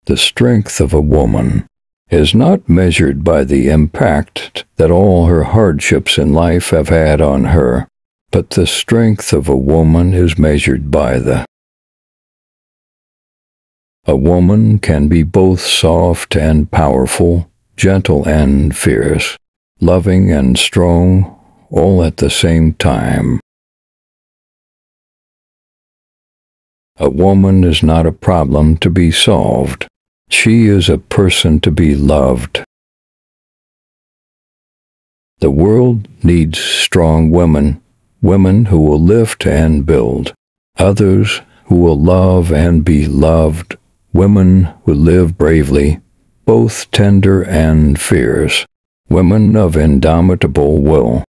The strength of a woman is not measured by the impact that all her hardships in life have had on her, but the strength of a woman is measured by A woman can be both soft and powerful, gentle and fierce, loving and strong, all at the same time. A woman is not a problem to be solved. She is a person to be loved. The world needs strong women, women who will lift and build, others who will love and be loved, women who live bravely, both tender and fierce, women of indomitable will.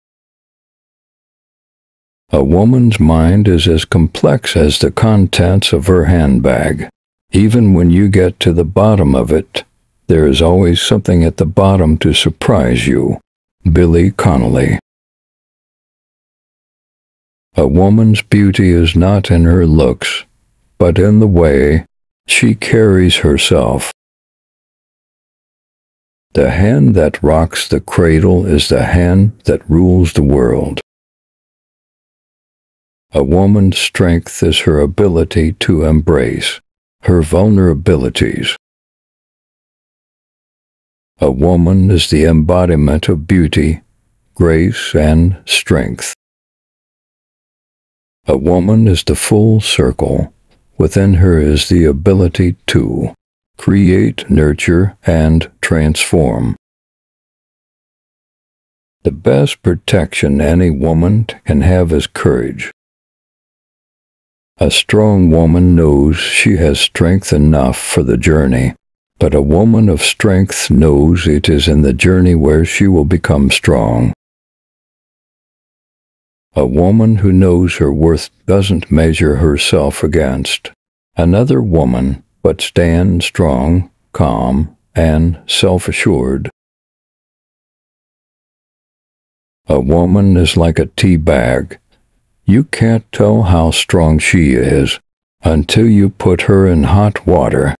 A woman's mind is as complex as the contents of her handbag. Even when you get to the bottom of it, there is always something at the bottom to surprise you. Billy Connolly. A woman's beauty is not in her looks, but in the way she carries herself. The hen that rocks the cradle is the hen that rules the world. A woman's strength is her ability to embrace her vulnerabilities. A woman is the embodiment of beauty, grace, and strength. A woman is the full circle. Within her is the ability to create, nurture, and transform. The best protection any woman can have is courage. A strong woman knows she has strength enough for the journey, but a woman of strength knows it is in the journey where she will become strong. A woman who knows her worth doesn't measure herself against another woman, but stands strong, calm, and self-assured. A woman is like a tea bag. You can't tell how strong she is until you put her in hot water.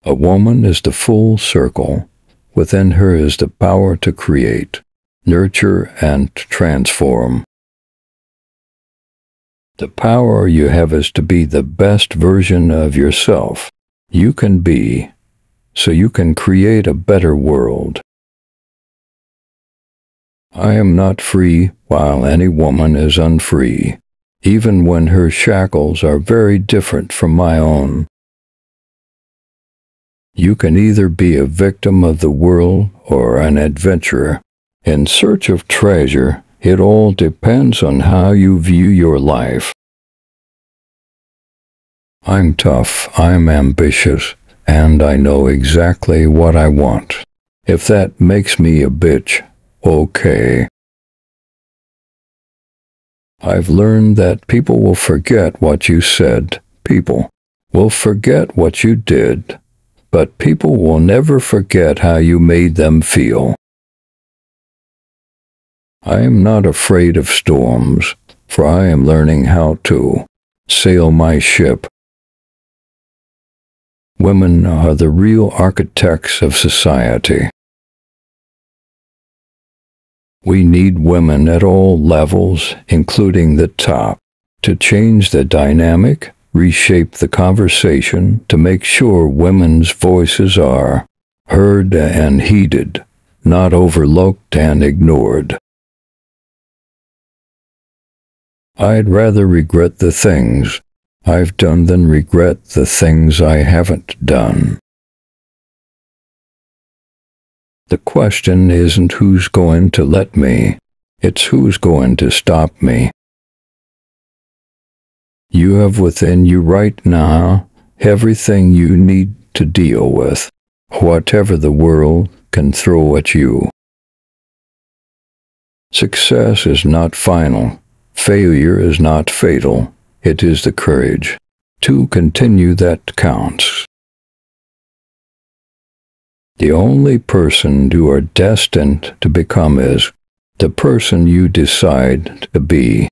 A woman is the full circle. Within her is the power to create, nurture, and transform. The power you have is to be the best version of yourself you can be, so you can create a better world. I am not free while any woman is unfree, even when her shackles are very different from my own. You can either be a victim of the world or an adventurer in search of treasure. It all depends on how you view your life. I'm tough, I'm ambitious, and I know exactly what I want. If that makes me a bitch, okay. I've learned that people will forget what you said. People will forget what you did, but people will never forget how you made them feel. I am not afraid of storms, for I am learning how to sail my ship. Women are the real architects of society. We need women at all levels, including the top, to change the dynamic, reshape the conversation, to make sure women's voices are heard and heeded, not overlooked and ignored. I'd rather regret the things I've done than regret the things I haven't done. The question isn't who's going to let me, it's who's going to stop me. You have within you right now everything you need to deal with, whatever the world can throw at you. Success is not final. Failure is not fatal. It is the courage to continue that counts. The only person you are destined to become is the person you decide to be.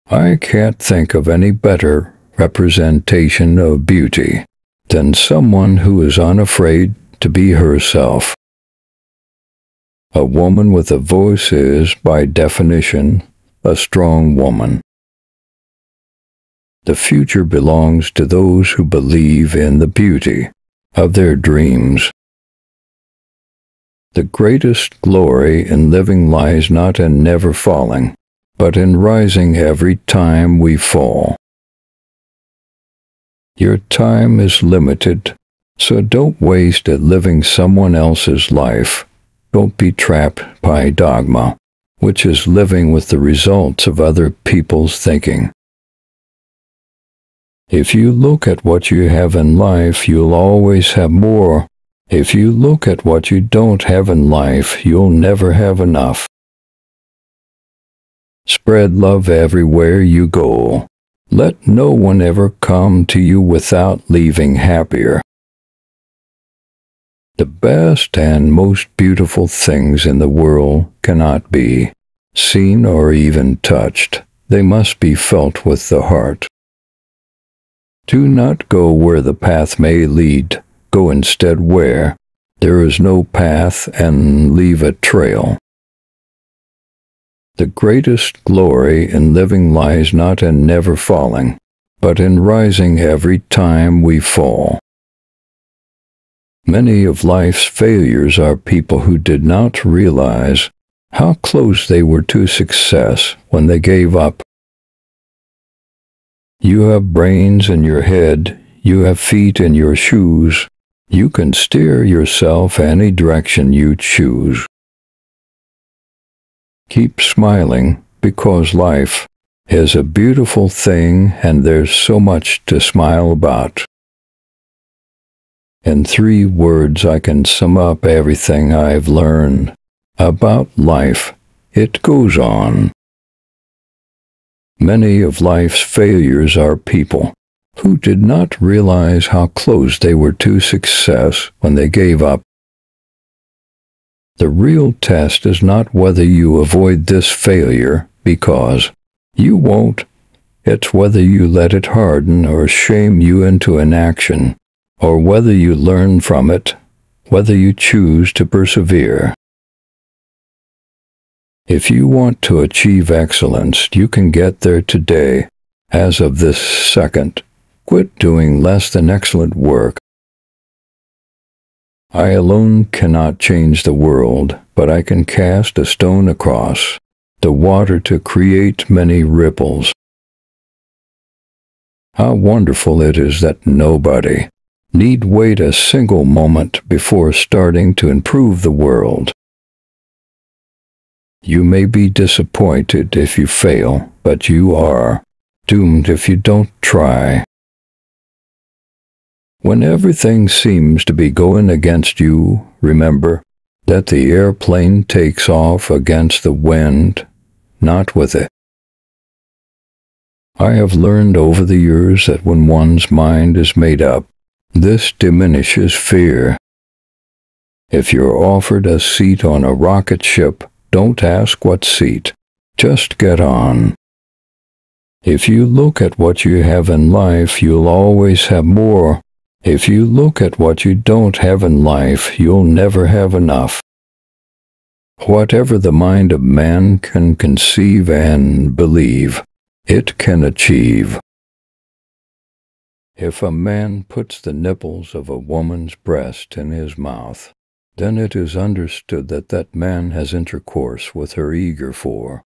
I can't think of any better representation of beauty than someone who is unafraid to be herself. A woman with a voice is, by definition, a strong woman. The future belongs to those who believe in the beauty of their dreams. The greatest glory in living lies not in never falling, but in rising every time we fall. Your time is limited, so don't waste it living someone else's life. Don't be trapped by dogma, which is living with the results of other people's thinking. If you look at what you have in life, you'll always have more. If you look at what you don't have in life, you'll never have enough. Spread love everywhere you go. Let no one ever come to you without leaving happier. The best and most beautiful things in the world cannot be seen or even touched. They must be felt with the heart. Do not go where the path may lead. Go instead where there is no path and leave a trail. The greatest glory in living lies not in never falling, but in rising every time we fall. Many of life's failures are people who did not realize how close they were to success when they gave up. You have brains in your head, you have feet in your shoes. You can steer yourself any direction you choose. Keep smiling, because life is a beautiful thing and there's so much to smile about. In 3 words I can sum up everything I've learned about life. It goes on. Many of life's failures are people who did not realize how close they were to success when they gave up. The real test is not whether you avoid this failure, because you won't. It's whether you let it harden or shame you into inaction, or whether you learn from it, whether you choose to persevere. If you want to achieve excellence, you can get there today, as of this second. Quit doing less than excellent work. I alone cannot change the world, but I can cast a stone across the water to create many ripples. How wonderful it is that nobody need wait a single moment before starting to improve the world. You may be disappointed if you fail, but you are doomed if you don't try. When everything seems to be going against you, remember that the airplane takes off against the wind, not with it. I have learned over the years that when one's mind is made up, this diminishes fear. If you're offered a seat on a rocket ship, don't ask what seat. Just get on. If you look at what you have in life, you'll always have more. If you look at what you don't have in life, you'll never have enough. Whatever the mind of man can conceive and believe, it can achieve. If a man puts the nipples of a woman's breast in his mouth, then it is understood that that man has intercourse with her eager for.